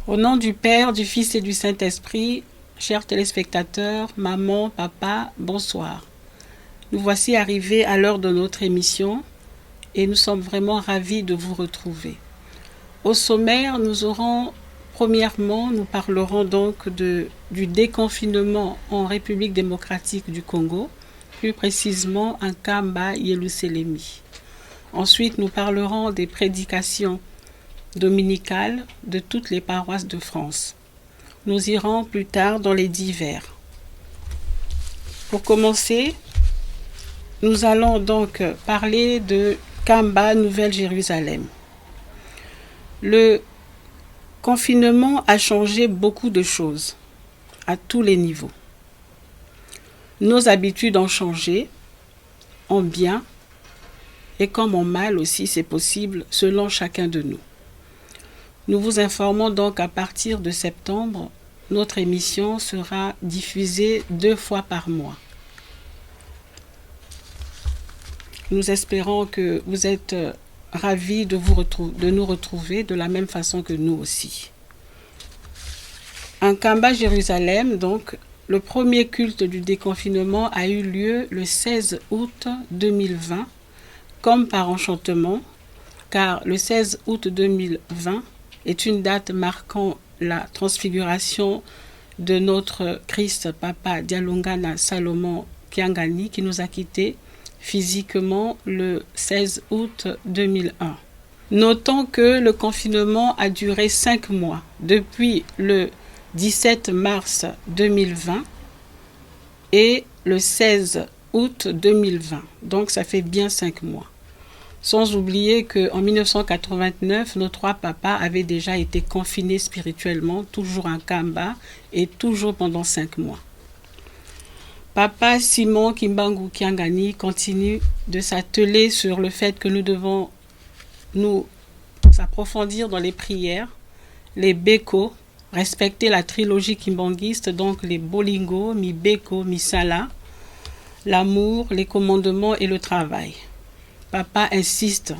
Au nom du Père, du Fils et du Saint-Esprit, chers téléspectateurs, maman, papa, bonsoir. Nous voici arrivés à l'heure de notre émission et nous sommes vraiment ravis de vous retrouver. Au sommaire, premièrement, nous parlerons donc du déconfinement en République démocratique du Congo, plus précisément en Kamba Yeluselemi. Ensuite, nous parlerons des prédications dominicales de toutes les paroisses de France. Nous irons plus tard dans les divers. Pour commencer, nous allons donc parler de Kamba, Nouvelle-Jérusalem. Le confinement a changé beaucoup de choses à tous les niveaux. Nos habitudes ont changé, en bien et comme en mal aussi, c'est possible, selon chacun de nous. Nous vous informons donc qu'à partir de septembre, notre émission sera diffusée 2 fois par mois. Nous espérons que vous êtes ravis de nous retrouver de la même façon que nous aussi. En Kamba, Jérusalem, donc, le premier culte du déconfinement a eu lieu le 16 août 2020, comme par enchantement, car le 16 août 2020 est une date marquant la transfiguration de notre Christ, Papa Dialungana Salomon Kiangani, qui nous a quittés physiquement le 16 août 2001. Notons que le confinement a duré 5 mois, depuis le 17 mars 2020 et le 16 août 2020. Donc ça fait bien 5 mois. Sans oublier qu'en 1989, nos 3 papas avaient déjà été confinés spirituellement, toujours en Kamba et toujours pendant 5 mois. Papa Simon Kimbangu Kiangani continue de s'atteler sur le fait que nous devons nous approfondir dans les prières, les Beko, respecter la trilogie kimbanguiste, donc les Bolingo, Mi Beko, Mi Sala, l'amour, les commandements et le travail. Papa insiste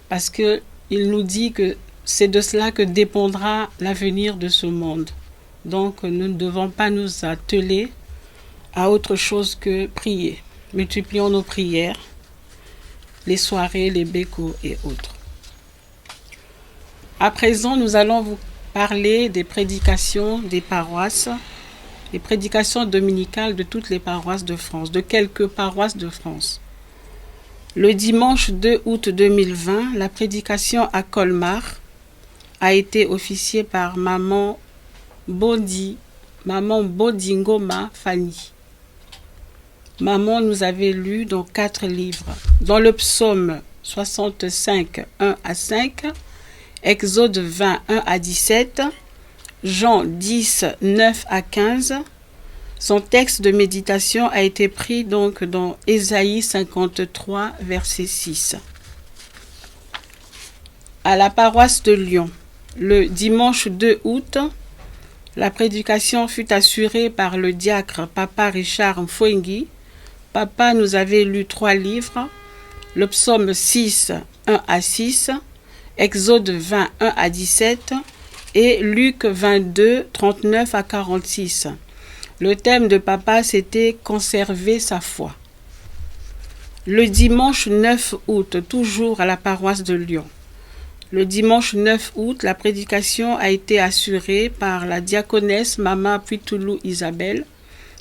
parce qu'il nous dit que c'est de cela que dépendra l'avenir de ce monde. Donc nous ne devons pas nous atteler à autre chose que prier. Multiplions nos prières, les soirées, les bécos et autres. À présent, nous allons vous parler des prédications des paroisses, les prédications dominicales de toutes les paroisses de France, de quelques paroisses de France. Le dimanche 2 août 2020, la prédication à Colmar a été officiée par Maman Bodingoma Fanny. Maman nous avait lu dans 4 livres. Dans le psaume 65, 1 à 5, Exode 20, 1 à 17, Jean 10, 9 à 15. Son texte de méditation a été pris donc dans Ésaïe 53, verset 6. À la paroisse de Lyon, le dimanche 2 août, la prédication fut assurée par le diacre Papa Richard Mfwengi. Papa nous avait lu 3 livres, le psaume 6, 1 à 6, Exode 20, 1 à 17 et Luc 22, 39 à 46. Le thème de Papa, c'était « Conserver sa foi ». Le dimanche 9 août, toujours à la paroisse de Lyon. Le dimanche 9 août, la prédication a été assurée par la diaconesse Mama Puitulu Isabelle.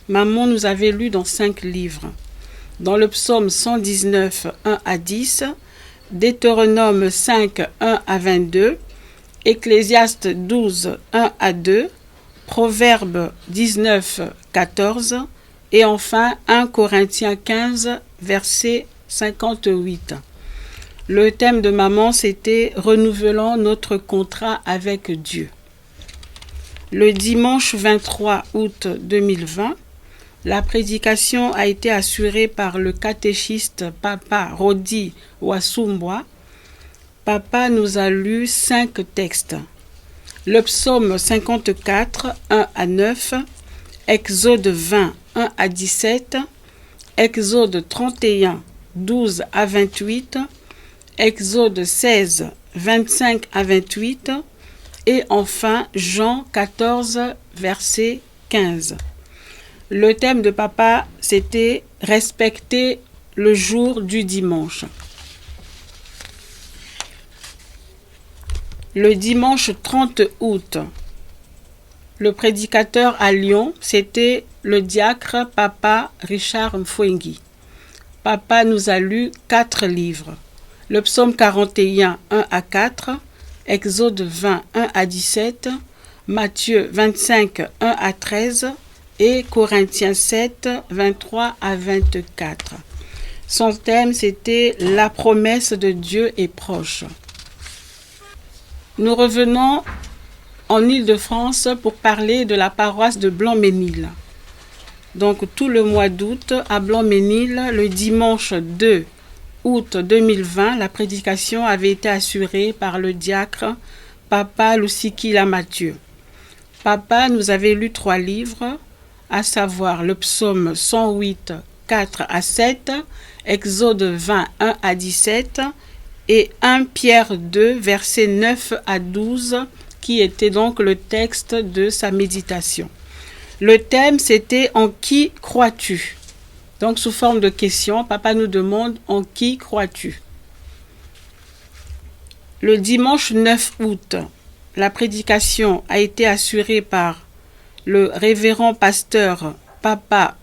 Maman nous avait lu dans 5 livres. Dans le psaume 119, 1 à 10, Deutéronome 5, 1 à 22, Ecclésiaste 12, 1 à 2, Proverbe 19, 14 et enfin 1 Corinthiens 15, verset 58. Le thème de maman, c'était « Renouvelons notre contrat avec Dieu ». Le dimanche 23 août 2020, la prédication a été assurée par le catéchiste Papa Rodi Wasumbwa. Papa nous a lu 5 textes. Le psaume 54, 1 à 9, Exode 20, 1 à 17, Exode 31, 12 à 28, Exode 16, 25 à 28 et enfin Jean 14, verset 15. Le thème de papa, c'était « Respecter le jour du dimanche ». Le dimanche 30 août, le prédicateur à Lyon, c'était le diacre Papa Richard Mfwengi. Papa nous a lu 4 livres. Le psaume 41, 1 à 4, Exode 20, 1 à 17, Matthieu 25, 1 à 13 et Corinthiens 7, 23 à 24. Son thème, c'était « La promesse de Dieu est proche ». Nous revenons en Île-de-France pour parler de la paroisse de Blanc-Ménil. Donc tout le mois d'août, à Blanc-Ménil, le dimanche 2 août 2020, la prédication avait été assurée par le diacre Papa Lusikila Mathieu. Papa nous avait lu 3 livres, à savoir le psaume 108, 4 à 7, Exode 20, 1 à 17 et 1 Pierre 2, versets 9 à 12, qui était donc le texte de sa méditation. Le thème, c'était « En qui crois-tu » Donc, sous forme de question, papa nous demande « En qui crois-tu » Le dimanche 9 août, la prédication a été assurée par le révérend pasteur Papa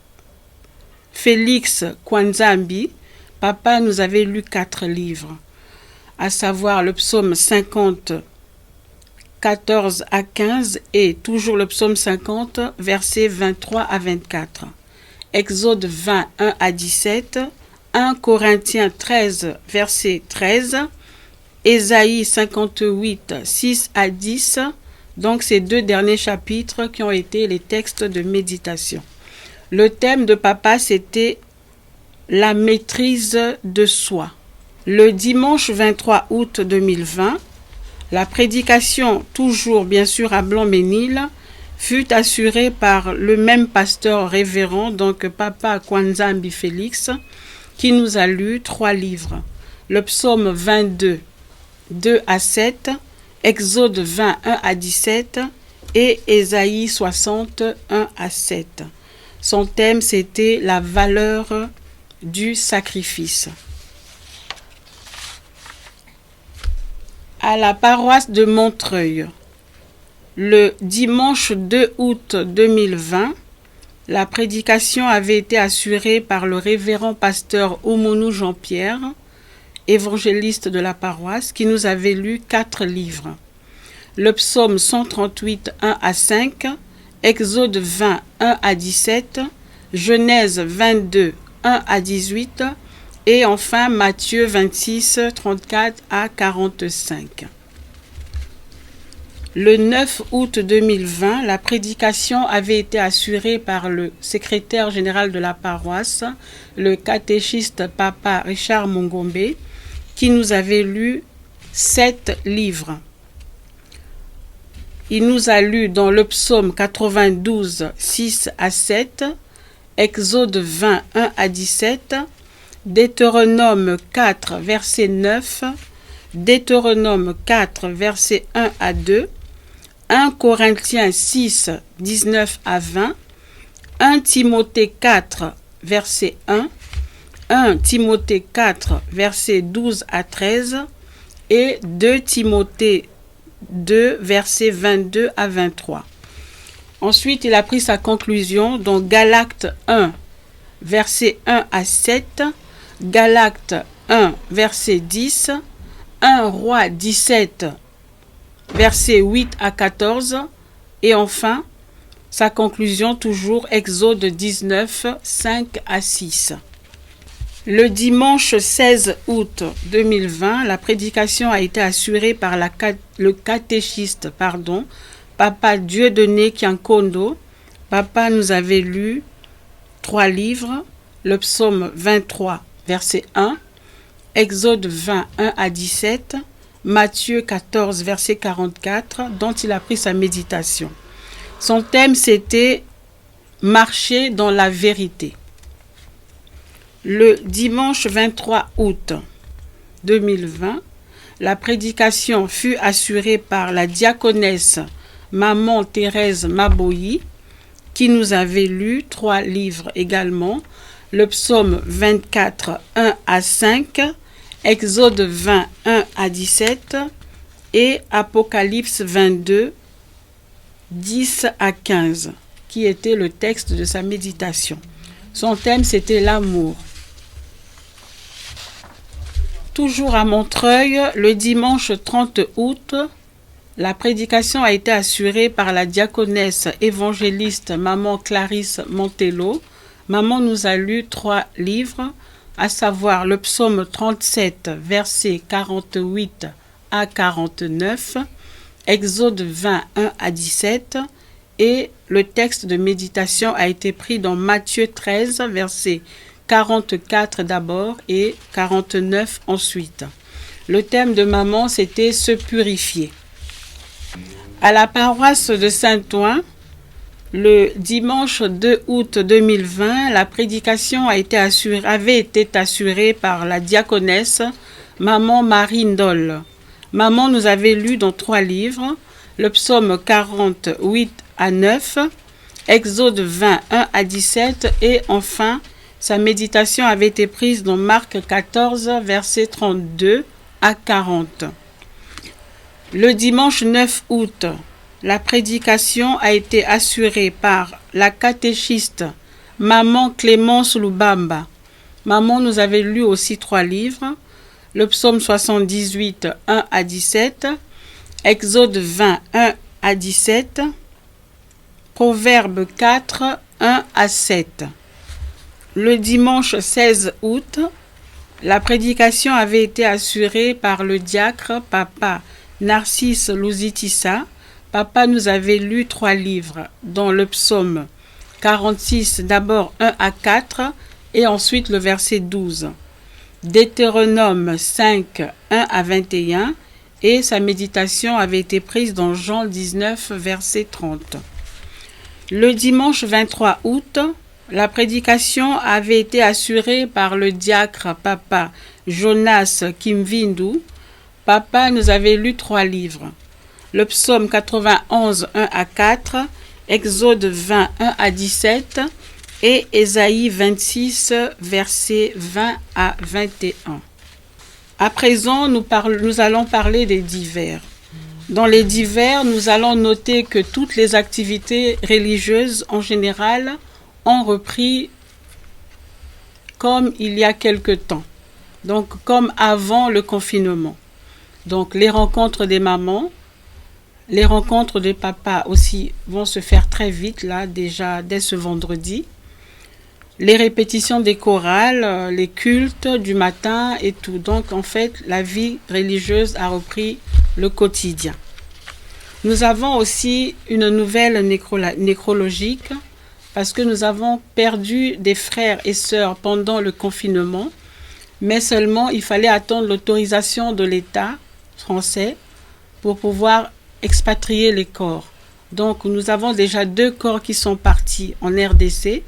Félix Kwanzambi. Papa nous avait lu 4 livres, à savoir le psaume 50, 14 à 15 et toujours le psaume 50, versets 23 à 24. Exode 20, 1 à 17, 1 Corinthiens 13, verset 13, Ésaïe 58, 6 à 10, donc ces 2 derniers chapitres qui ont été les textes de méditation. Le thème de papa, c'était la maîtrise de soi. Le dimanche 23 août 2020, la prédication, toujours bien sûr à Blanc-Ménil, fut assurée par le même pasteur révérend, donc Papa Kwanzambi Félix, qui nous a lu 3 livres. Le psaume 22, 2 à 7, Exode 20, 1 à 17 et Ésaïe 60, 1 à 7. Son thème, c'était la valeur du sacrifice. À la paroisse de Montreuil, le dimanche 2 août 2020, la prédication avait été assurée par le révérend pasteur Oumonou Jean-Pierre, évangéliste de la paroisse, qui nous avait lu 4 livres. Le psaume 138, 1 à 5, Exode 20, 1 à 17, Genèse 22, 1 à 18, et enfin Matthieu 26, 34 à 45. Le 9 août 2020, la prédication avait été assurée par le secrétaire général de la paroisse, le catéchiste Papa Richard Mongombe, qui nous avait lu 7 livres. Il nous a lu dans le psaume 92, 6 à 7, Exode 20, 1 à 17, Deutéronome 4, verset 9, Deutéronome 4, verset 1 à 2, 1 Corinthiens 6, 19 à 20, 1 Timothée 4, verset 1, 1 Timothée 4, verset 12 à 13 et 2 Timothée 2, verset 22 à 23. Ensuite, il a pris sa conclusion dans Galates 1, verset 1 à 7, Galates 1, verset 10, 1 Roi 17, verset 8 à 14, et enfin, sa conclusion toujours Exode 19, 5 à 6. Le dimanche 16 août 2020, la prédication a été assurée par le catéchiste, Papa Dieudonné Kiankondo. Papa nous avait lu 3 livres, le psaume 23, verset 1, Exode 20, 1 à 17, Matthieu 14, verset 44, dont il a pris sa méditation. Son thème, c'était « marcher dans la vérité. Le dimanche 23 août 2020, la prédication fut assurée par la diaconesse Maman Thérèse Maboyi, qui nous avait lu 3 livres également, le psaume 24, 1 à 5, Exode 20, 1 à 17 et Apocalypse 22, 10 à 15, qui était le texte de sa méditation. Son thème, c'était l'amour. Toujours à Montreuil, le dimanche 30 août, la prédication a été assurée par la diaconesse évangéliste Maman Clarisse Montello. Maman nous a lu 3 livres, à savoir le psaume 37, versets 48 à 49, Exode 20, 1 à 17, et le texte de méditation a été pris dans Matthieu 13, versets 44 d'abord et 49 ensuite. Le thème de maman, c'était se purifier. À la paroisse de Saint-Ouen, le dimanche 2 août 2020, la prédication avait été assurée par la diaconesse Maman Marie Ndol. Maman nous avait lu dans 3 livres, le psaume 48 à 9, Exode 20, 1 à 17 et enfin, sa méditation avait été prise dans Marc 14, versets 32 à 40. Le dimanche 9 août, la prédication a été assurée par la catéchiste Maman Clémence Lubamba. Maman nous avait lu aussi 3 livres, le psaume 78, 1 à 17, Exode 20, 1 à 17, Proverbe 4, 1 à 7. Le dimanche 16 août, la prédication avait été assurée par le diacre Papa Narcisse Luzitissa. Papa nous avait lu 3 livres, dont le psaume 46, d'abord 1 à 4, et ensuite le verset 12. Deutéronome 5, 1 à 21, et sa méditation avait été prise dans Jean 19, verset 30. Le dimanche 23 août, la prédication avait été assurée par le diacre Papa Jonas Kimvindu. Papa nous avait lu 3 livres. Le psaume 91, 1 à 4, Exode 20, 1 à 17 et Ésaïe 26, versets 20 à 21. À présent, nous allons parler des divers. Dans les divers, nous allons noter que toutes les activités religieuses en général ont repris comme il y a quelque temps, donc comme avant le confinement. Donc les rencontres des mamans, les rencontres des papas aussi vont se faire très vite, là déjà dès ce vendredi. Les répétitions des chorales, les cultes du matin et tout. Donc en fait, la vie religieuse a repris le quotidien. Nous avons aussi une nouvelle nécrologique parce que nous avons perdu des frères et sœurs pendant le confinement, mais seulement il fallait attendre l'autorisation de l'État français pour pouvoir expatrier les corps. Donc nous avons déjà 2 corps qui sont partis en RDC.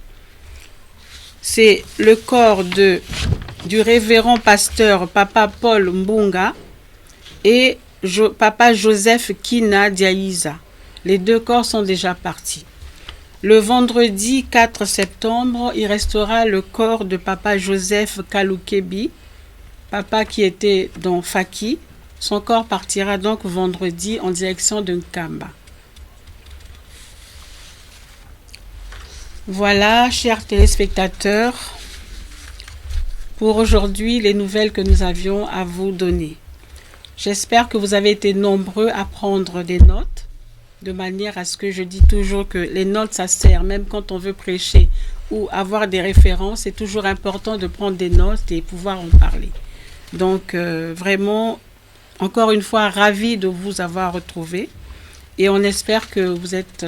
C'est le corps du révérend pasteur Papa Paul Mbunga et Papa Joseph Kina Diaïza. Les 2 corps sont déjà partis. Le vendredi 4 septembre, il restera le corps de Papa Joseph Kalukebi, papa qui était dans Faki. Son corps partira donc vendredi en direction de Nkamba. Voilà, chers téléspectateurs, pour aujourd'hui, les nouvelles que nous avions à vous donner. J'espère que vous avez été nombreux à prendre des notes, de manière à ce que je dis toujours que les notes, ça sert, même quand on veut prêcher ou avoir des références, c'est toujours important de prendre des notes et pouvoir en parler. Donc, vraiment, encore une fois, ravi de vous avoir retrouvé et on espère que vous êtes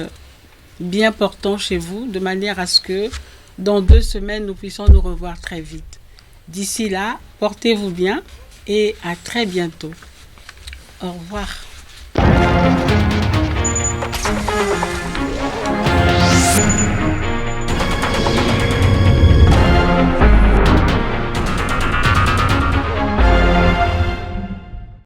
bien portant chez vous, de manière à ce que dans 2 semaines, nous puissions nous revoir très vite. D'ici là, portez-vous bien et à très bientôt. Au revoir.